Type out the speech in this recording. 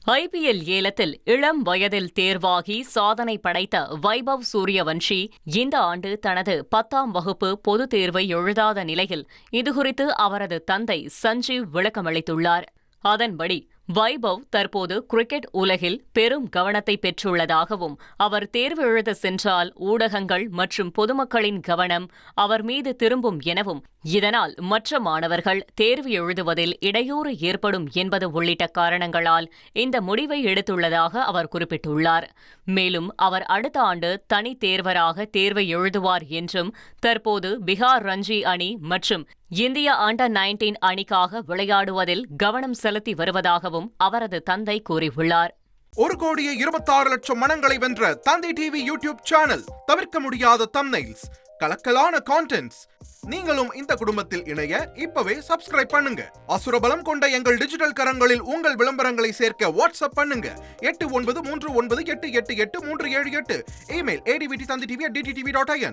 IPL ஏலத்தில் இளம் வயதில் தேர்வாகி சாதனை படைத்த வைபவ் சூரியவன்ஷி இந்த ஆண்டு தனது 10ஆம் வகுப்பு பொதுத் தேர்வை எழுதாத நிலையில் இதுகுறித்து அவரது தந்தை சஞ்சீவ் விளக்கமளித்துள்ளார். அதன்படி வைபவ் தற்போது கிரிக்கெட் உலகில் பெரும் கவனத்தை பெற்றுள்ளதாகவும், அவர் தேர்வு எழுத சென்றால் ஊடகங்கள் மற்றும் பொதுமக்களின் கவனம் அவர் மீது திரும்பும் எனவும், இதனால் மற்ற மாணவர்கள் தேர்வு எழுதுவதில் இடையூறு ஏற்படும் என்பது உள்ளிட்ட காரணங்களால் இந்த முடிவை எடுத்துள்ளதாக அவர் குறிப்பிட்டுள்ளார். மேலும் அவர் அடுத்த ஆண்டு தனி தேர்வராக தேர்வை எழுதுவார் என்றும், தற்போது பீகார் ரஞ்சி அணி மற்றும் இந்திய அண்டர்-19 அணிக்காக விளையாடுவதில் கவனம் செலுத்தி வருவதாகவும் அவரது தந்தை கூறியுள்ளார். 1,26,00,000 மனங்களை வென்ற தந்தை டிவி யூடியூப் சேனல். தவிர்க்க முடியாத தம்ப்நெயில்ஸ், கலக்கலான கான்டென்ட்ஸ். நீங்களும் இந்த குடும்பத்தில் இணைய இப்பவே சப்ஸ்கிரைப் பண்ணுங்க. அசுரபலம் கொண்ட எங்கள் டிஜிட்டல் கரங்களில் உங்கள் விளம்பரங்களை சேர்க்க வாட்ஸ்அப் பண்ணுங்க. 8939888838. Email advttv@dttv.in.